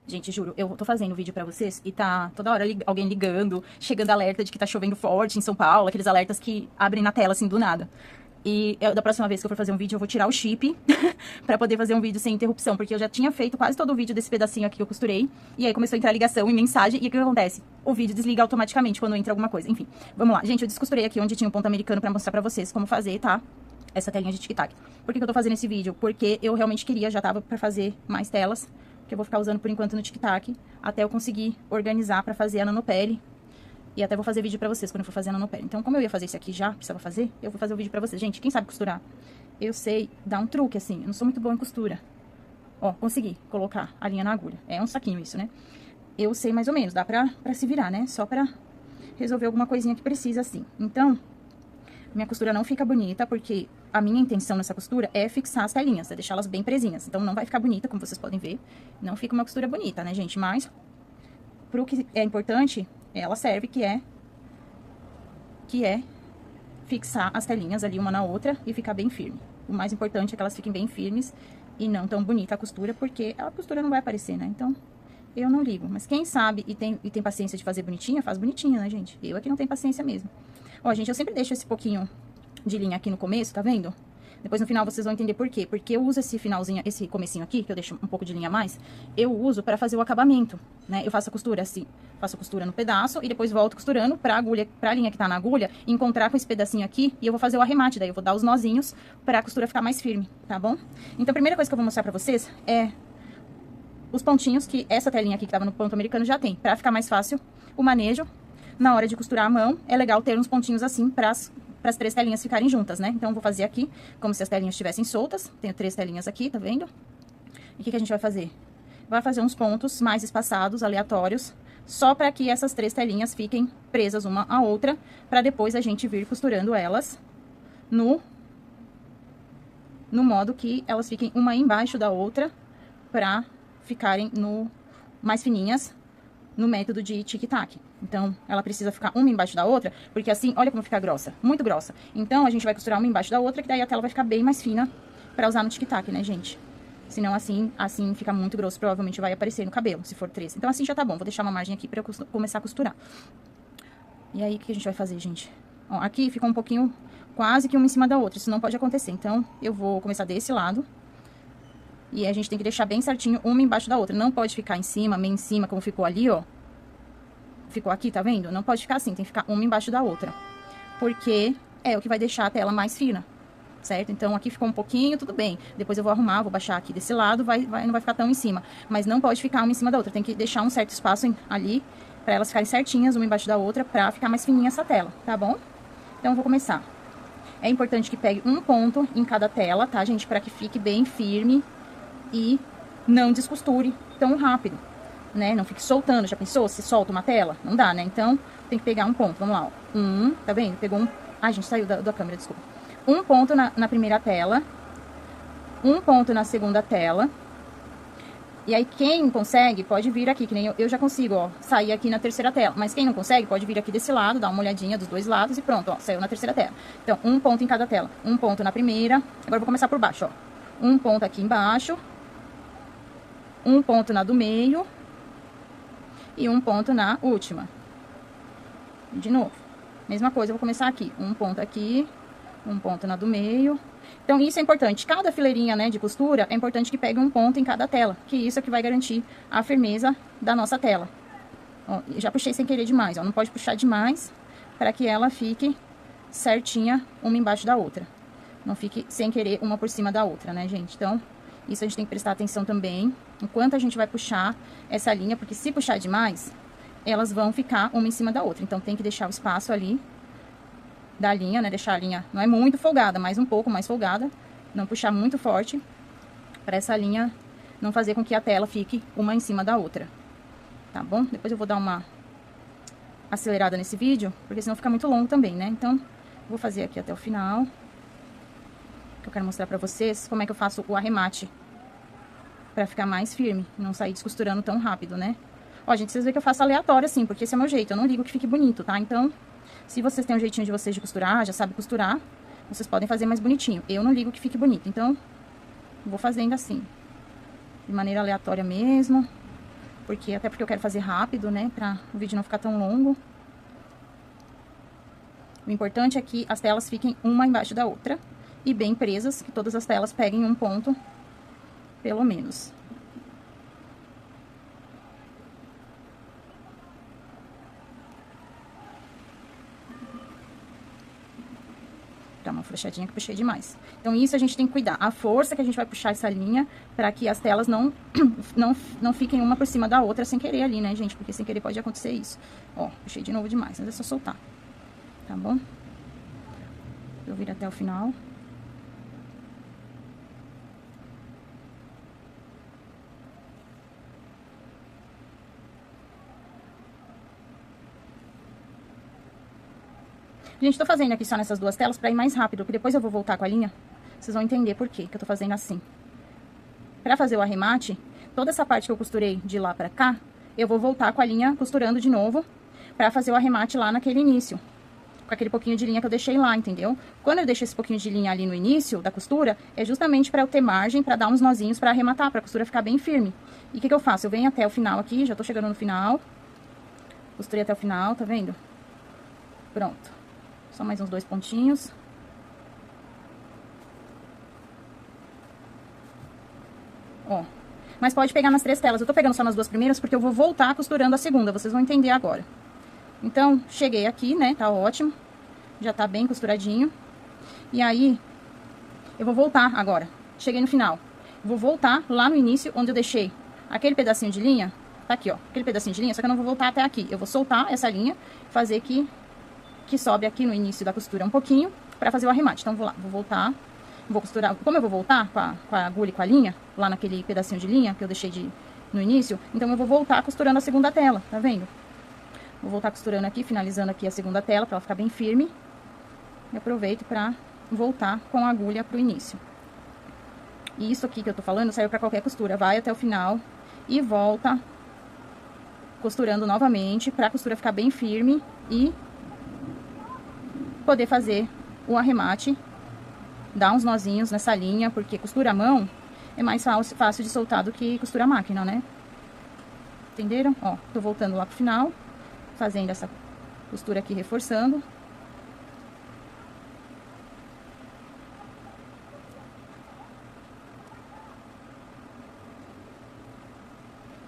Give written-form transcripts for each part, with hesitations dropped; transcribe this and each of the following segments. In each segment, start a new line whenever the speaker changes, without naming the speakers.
Gente, juro, eu tô fazendo vídeo pra vocês e tá toda hora alguém ligando, chegando alerta de que tá chovendo forte em São Paulo, aqueles alertas que abrem na tela assim do nada. E da próxima vez que eu for fazer um vídeo, eu vou tirar o chip pra poder fazer um vídeo sem interrupção, porque eu já tinha feito quase todo o vídeo desse pedacinho aqui que eu costurei, e aí começou a entrar ligação e mensagem, e o que acontece? O vídeo desliga automaticamente quando entra alguma coisa. Enfim, vamos lá. Gente, eu descosturei aqui onde tinha um ponto americano pra mostrar pra vocês como fazer, tá? Essa telinha de tic-tac. Por que eu tô fazendo esse vídeo? Porque eu realmente queria, já tava pra fazer mais telas, que eu vou ficar usando por enquanto no tic-tac, até eu conseguir organizar pra fazer a nanopele. E até vou fazer vídeo pra vocês quando eu for fazer a nanopele. Então, como eu ia fazer isso aqui já, precisava fazer, eu vou fazer o vídeo pra vocês. Gente, quem sabe costurar? Eu sei dar um truque, assim, eu não sou muito boa em costura. Ó, consegui colocar a linha na agulha. É um saquinho isso, né? Eu sei mais ou menos, dá pra se virar, né? Só pra resolver alguma coisinha que precisa, assim. Então, minha costura não fica bonita, porque a minha intenção nessa costura é fixar as telinhas, é deixá-las bem presinhas. Então, não vai ficar bonita, como vocês podem ver. Não fica uma costura bonita, né, gente? Mas, pro que é importante, ela serve, que é fixar as telinhas ali uma na outra e ficar bem firme. O mais importante é que elas fiquem bem firmes e não tão bonita a costura, porque a costura não vai aparecer, né? Então, eu não ligo. Mas quem sabe e tem paciência de fazer bonitinha, faz bonitinha, né, gente? Eu aqui não tenho paciência mesmo. Ó, gente, eu sempre deixo esse pouquinho de linha aqui no começo, tá vendo? Depois no final vocês vão entender por quê. Porque eu uso esse finalzinho, esse comecinho aqui, que eu deixo um pouco de linha a mais, eu uso pra fazer o acabamento, né? Eu faço a costura assim, faço a costura no pedaço e depois volto costurando pra agulha, pra linha que tá na agulha, encontrar com esse pedacinho aqui e eu vou fazer o arremate, daí eu vou dar os nozinhos pra costura ficar mais firme, tá bom? Então a primeira coisa que eu vou mostrar pra vocês é os pontinhos que essa telinha aqui que tava no ponto americano já tem, pra ficar mais fácil o manejo. Na hora de costurar a mão, é legal ter uns pontinhos assim para as 3 telinhas ficarem juntas, né? Então, eu vou fazer aqui como se as telinhas estivessem soltas. Tenho 3 telinhas aqui, tá vendo? E o que a gente vai fazer? Vai fazer uns pontos mais espaçados, aleatórios, só para que essas 3 telinhas fiquem presas uma à outra, para depois a gente vir costurando elas no modo que elas fiquem uma embaixo da outra, para ficarem mais fininhas, no método de tic-tac. Então, ela precisa ficar uma embaixo da outra, porque assim, olha como fica grossa, muito grossa. Então, a gente vai costurar uma embaixo da outra, que daí a tela vai ficar bem mais fina pra usar no tic-tac, né, gente? Senão, assim fica muito grosso, provavelmente vai aparecer no cabelo, se for 3. Então, assim já tá bom, vou deixar uma margem aqui pra eu começar a costurar. E aí, o que a gente vai fazer, gente? Ó, aqui ficou um pouquinho, quase que uma em cima da outra, isso não pode acontecer. Então, eu vou começar desse lado. E a gente tem que deixar bem certinho uma embaixo da outra. Não pode ficar em cima, meio em cima, como ficou ali, ó. Ficou aqui, tá vendo? Não pode ficar assim, tem que ficar uma embaixo da outra. Porque é o que vai deixar a tela mais fina, certo? Então, aqui ficou um pouquinho, tudo bem. Depois eu vou arrumar, vou baixar aqui desse lado, não vai ficar tão em cima. Mas não pode ficar uma em cima da outra. Tem que deixar um certo espaço ali, pra elas ficarem certinhas, uma embaixo da outra, pra ficar mais fininha essa tela, tá bom? Então, eu vou começar. É importante que pegue um ponto em cada tela, tá, gente? Pra que fique bem firme e não descosture tão rápido, né? Não fique soltando. Já pensou? Se solta uma tela? Não dá, né? Então, tem que pegar um ponto. Vamos lá, ó. Tá vendo? Pegou um... Ai, gente, saiu da câmera, desculpa. Um ponto na primeira tela. Um ponto na segunda tela. E aí, quem consegue, pode vir aqui, que nem eu já consigo, ó, sair aqui na terceira tela. Mas quem não consegue, pode vir aqui desse lado, dar uma olhadinha dos dois lados e pronto, ó, saiu na terceira tela. Então, um ponto em cada tela. Um ponto na primeira. Agora, eu vou começar por baixo, ó. Um ponto aqui embaixo. Um ponto na do meio. E um ponto na última. De novo. Mesma coisa, eu vou começar aqui. Um ponto aqui. Um ponto na do meio. Então, isso é importante. Cada fileirinha, né, de costura, é importante que pegue um ponto em cada tela. Que isso é que vai garantir a firmeza da nossa tela. Ó, já puxei sem querer demais, ó. Não pode puxar demais para que ela fique certinha uma embaixo da outra. Não fique sem querer uma por cima da outra, né, gente? Então, isso a gente tem que prestar atenção também, enquanto a gente vai puxar essa linha, porque se puxar demais, elas vão ficar uma em cima da outra. Então, tem que deixar o espaço ali da linha, né? Deixar a linha, não é muito folgada, mas um pouco mais folgada. Não puxar muito forte, para essa linha não fazer com que a tela fique uma em cima da outra. Tá bom? Depois eu vou dar uma acelerada nesse vídeo, porque senão fica muito longo também, né? Então, vou fazer aqui até o final. Eu quero mostrar pra vocês como é que eu faço o arremate pra ficar mais firme, não sair descosturando tão rápido, né? Ó, gente, vocês veem que eu faço aleatório assim, porque esse é meu jeito, eu não ligo que fique bonito, tá? Então, se vocês têm um jeitinho de vocês de costurar, já sabem costurar, vocês podem fazer mais bonitinho. Eu não ligo que fique bonito, então, vou fazendo assim, de maneira aleatória mesmo, Até porque eu quero fazer rápido, né, pra o vídeo não ficar tão longo. O importante é que as telas fiquem uma embaixo da outra e bem presas, que todas as telas peguem um ponto, pelo menos. Dá uma frouxadinha que eu puxei demais. Então, isso a gente tem que cuidar. A força que a gente vai puxar essa linha para que as telas não fiquem uma por cima da outra sem querer ali, né, gente? Porque sem querer pode acontecer isso. Ó, puxei de novo demais, mas é só soltar. Tá bom? Eu viro até o final. Gente, tô fazendo aqui só nessas duas telas pra ir mais rápido, porque depois eu vou voltar com a linha. Vocês vão entender por que eu tô fazendo assim. Pra fazer o arremate, toda essa parte que eu costurei de lá pra cá, eu vou voltar com a linha costurando de novo pra fazer o arremate lá naquele início. Com aquele pouquinho de linha que eu deixei lá, entendeu? Quando eu deixo esse pouquinho de linha ali no início da costura, é justamente pra eu ter margem pra dar uns nozinhos pra arrematar, pra costura ficar bem firme. E o que eu faço? Eu venho até o final aqui, já tô chegando no final. Costurei até o final, tá vendo? Pronto. Só mais uns 2 pontinhos. Ó. Mas pode pegar nas 3 telas. Eu tô pegando só nas 2 primeiras porque eu vou voltar costurando a segunda. Vocês vão entender agora. Então, cheguei aqui, né? Tá ótimo. Já tá bem costuradinho. E aí, eu vou voltar agora. Cheguei no final. Vou voltar lá no início, onde eu deixei aquele pedacinho de linha. Tá aqui, ó. Aquele pedacinho de linha, só que eu não vou voltar até aqui. Eu vou soltar essa linha, fazer que sobe aqui no início da costura um pouquinho, pra fazer o arremate. Então, vou lá, vou voltar, vou costurar. Como eu vou voltar com a agulha e com a linha, lá naquele pedacinho de linha que eu deixei no início, então eu vou voltar costurando a segunda tela, tá vendo? Vou voltar costurando aqui, finalizando aqui a segunda tela, pra ela ficar bem firme. E aproveito pra voltar com a agulha pro início. E isso aqui que eu tô falando serve pra qualquer costura. Vai até o final e volta costurando novamente, pra costura ficar bem firme e poder fazer o arremate, dar uns nozinhos nessa linha, porque costura à mão é mais fácil de soltar do que costura à máquina, né? Entenderam? Ó, tô voltando lá pro final, fazendo essa costura aqui, reforçando.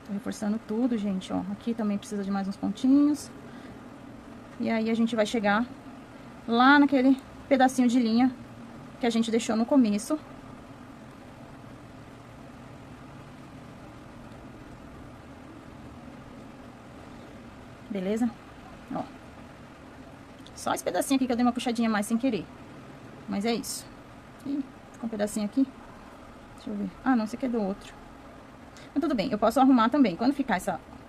Tô reforçando tudo, gente, ó. Aqui também precisa de mais uns pontinhos. E aí a gente vai chegar lá naquele pedacinho de linha que a gente deixou no começo. Beleza? Ó. Só esse pedacinho aqui que eu dei uma puxadinha mais sem querer. Mas é isso. Ih, ficou um pedacinho aqui. Deixa eu ver. Ah, não, esse aqui é do outro. Mas tudo bem, eu posso arrumar também. Quando ficar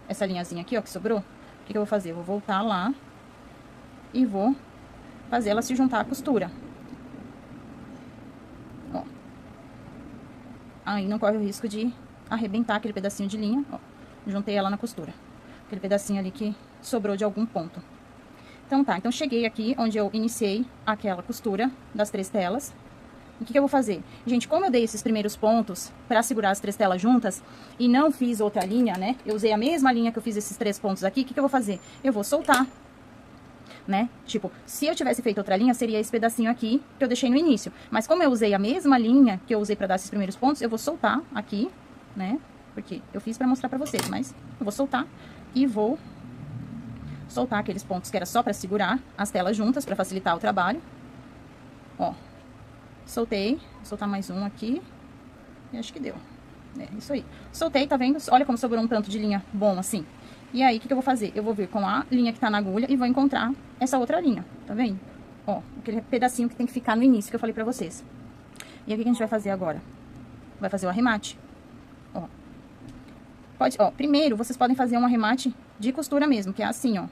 essa linhazinha aqui, ó, que sobrou, o que eu vou fazer? Eu vou voltar lá e vou fazer ela se juntar à costura. Ó. Aí não corre o risco de arrebentar aquele pedacinho de linha, ó. Juntei ela na costura. Aquele pedacinho ali que sobrou de algum ponto. Então tá, então cheguei aqui onde eu iniciei aquela costura das 3 telas. O que eu vou fazer? Gente, como eu dei esses primeiros pontos pra segurar as 3 telas juntas e não fiz outra linha, né? Eu usei a mesma linha que eu fiz esses 3 pontos aqui, o que eu vou fazer? Eu vou soltar, né? Tipo, se eu tivesse feito outra linha, seria esse pedacinho aqui que eu deixei no início. Mas como eu usei a mesma linha que eu usei pra dar esses primeiros pontos, eu vou soltar aqui, né? Porque eu fiz pra mostrar pra vocês, mas eu vou soltar e vou soltar aqueles pontos que era só pra segurar as telas juntas, pra facilitar o trabalho. Ó, soltei, vou soltar mais um aqui, e acho que deu. É, isso aí. Soltei, tá vendo? Olha como sobrou um tanto de linha bom, assim. E aí, o que eu vou fazer? Eu vou vir com a linha que tá na agulha e vou encontrar essa outra linha, tá vendo? Ó, aquele pedacinho que tem que ficar no início que eu falei pra vocês. E aí, o que a gente vai fazer agora? Vai fazer o arremate. Ó. Ó, primeiro, vocês podem fazer um arremate de costura mesmo, que é assim, ó.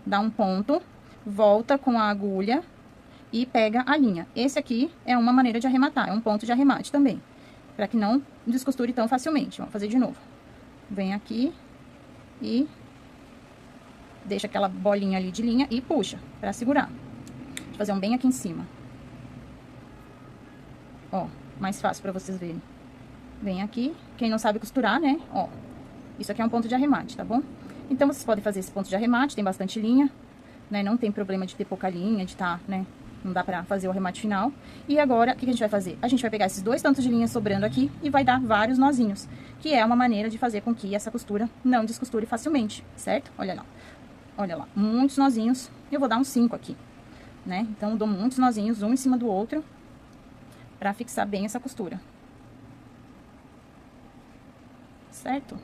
Dá um ponto, volta com a agulha e pega a linha. Esse aqui é uma maneira de arrematar, é um ponto de arremate também. Pra que não descosture tão facilmente. Vamos fazer de novo. Vem aqui e deixa aquela bolinha ali de linha e puxa pra segurar. Vou fazer um bem aqui em cima. Ó, mais fácil pra vocês verem. Vem aqui, quem não sabe costurar, né, ó. Isso aqui é um ponto de arremate, tá bom? Então, vocês podem fazer esse ponto de arremate, tem bastante linha, né? Não tem problema de ter pouca linha, de tá, né? Não dá pra fazer o arremate final. E agora, o que a gente vai fazer? A gente vai pegar esses 2 tantos de linha sobrando aqui e vai dar vários nozinhos, que é uma maneira de fazer com que essa costura não descosture facilmente, certo? Olha lá, muitos nozinhos. Eu vou dar uns 5 aqui, né? Então, eu dou muitos nozinhos, um em cima do outro, pra fixar bem essa costura. Certo?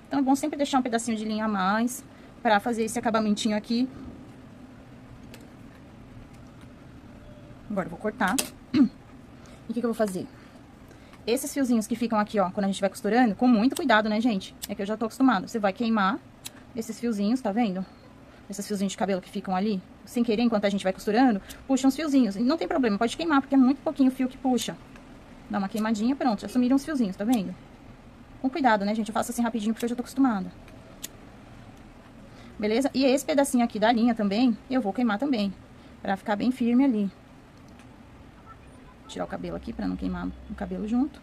Então, é bom sempre deixar um pedacinho de linha a mais pra fazer esse acabamentinho aqui. Agora, eu vou cortar. E o que eu vou fazer? Esses fiozinhos que ficam aqui, ó, quando a gente vai costurando, com muito cuidado, né, gente? É que eu já tô acostumada. Você vai queimar esses fiozinhos, tá vendo? Esses fiozinhos de cabelo que ficam ali, sem querer, enquanto a gente vai costurando, puxa uns fiozinhos. E não tem problema, pode queimar, porque é muito pouquinho o fio que puxa. Dá uma queimadinha, pronto, já sumiram os fiozinhos, tá vendo? Com cuidado, né, gente? Eu faço assim rapidinho, porque eu já tô acostumada. Beleza? E esse pedacinho aqui da linha também, eu vou queimar também, pra ficar bem firme ali. Tirar o cabelo aqui, pra não queimar o cabelo junto.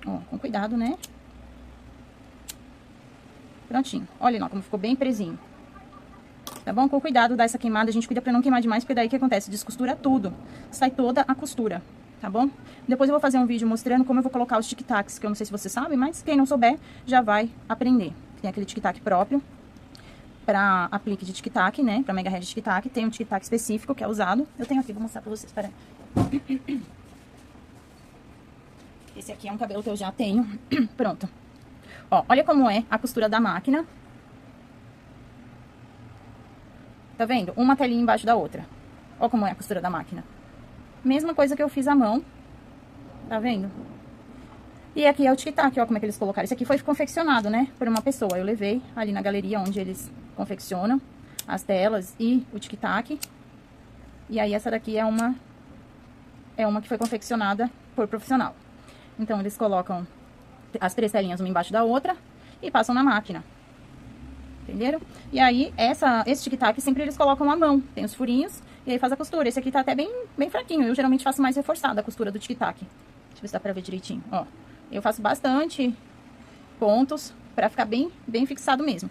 Ó, com cuidado, né? Prontinho. Olha lá como ficou bem presinho. Tá bom? Com cuidado, dá essa queimada. A gente cuida pra não queimar demais, porque daí o que acontece? Descostura tudo. Sai toda a costura, tá bom? Depois eu vou fazer um vídeo mostrando como eu vou colocar os tic-tacs, que eu não sei se você sabe, mas quem não souber já vai aprender. Tem aquele tic-tac próprio pra aplique de tic-tac, né? Pra mega head de tic-tac. Tem um tic-tac específico que é usado. Eu tenho aqui, vou mostrar pra vocês, peraí. Esse aqui é um cabelo que eu já tenho. Pronto. Ó, olha como é a costura da máquina. Tá vendo? Uma telinha embaixo da outra. Ó como é a costura da máquina. Mesma coisa que eu fiz à mão. Tá vendo? E aqui é o tic-tac, ó como é que eles colocaram. Esse aqui foi confeccionado, né? Por uma pessoa. Eu levei ali na galeria onde eles confeccionam as telas e o tic-tac. E aí essa daqui é uma que foi confeccionada por profissional. Então, eles colocam as 3 telinhas uma embaixo da outra e passam na máquina. Entenderam? E aí, esse tic-tac sempre eles colocam à mão. Tem os furinhos e aí faz a costura. Esse aqui tá até bem fraquinho. Eu geralmente faço mais reforçada a costura do tic-tac. Deixa eu ver se dá pra ver direitinho. Ó, eu faço bastante pontos pra ficar bem fixado mesmo.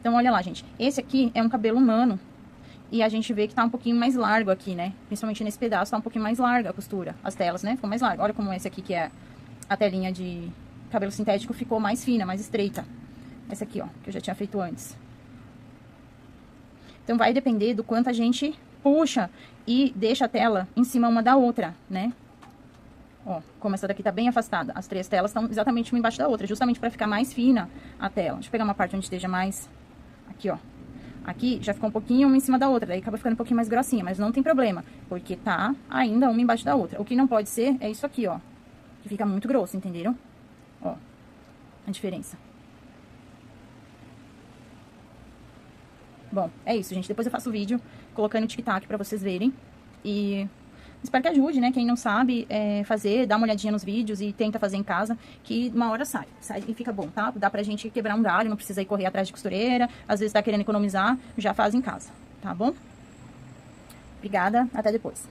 Então, olha lá, gente. Esse aqui é um cabelo humano. E a gente vê que tá um pouquinho mais largo aqui, né? Principalmente nesse pedaço tá um pouquinho mais larga a costura. As telas, né? Ficou mais larga. Olha como esse aqui, que é a telinha de cabelo sintético, ficou mais fina, mais estreita. Essa aqui, ó, que eu já tinha feito antes. Então, vai depender do quanto a gente puxa e deixa a tela em cima uma da outra, né? Ó, como essa daqui tá bem afastada. As 3 telas estão exatamente uma embaixo da outra, justamente pra ficar mais fina a tela. Deixa eu pegar uma parte onde esteja mais... Aqui, ó. Aqui já ficou um pouquinho uma em cima da outra, daí acaba ficando um pouquinho mais grossinha, mas não tem problema, porque tá ainda uma embaixo da outra. O que não pode ser é isso aqui, ó, que fica muito grosso, entenderam? Ó, a diferença. Bom, é isso, gente. Depois eu faço o vídeo colocando o tic-tac pra vocês verem. E espero que ajude, né? Quem não sabe fazer, dá uma olhadinha nos vídeos e tenta fazer em casa, que uma hora sai e fica bom, tá? Dá pra gente quebrar um galho, não precisa ir correr atrás de costureira. Às vezes tá querendo economizar, já faz em casa, tá bom? Obrigada, até depois.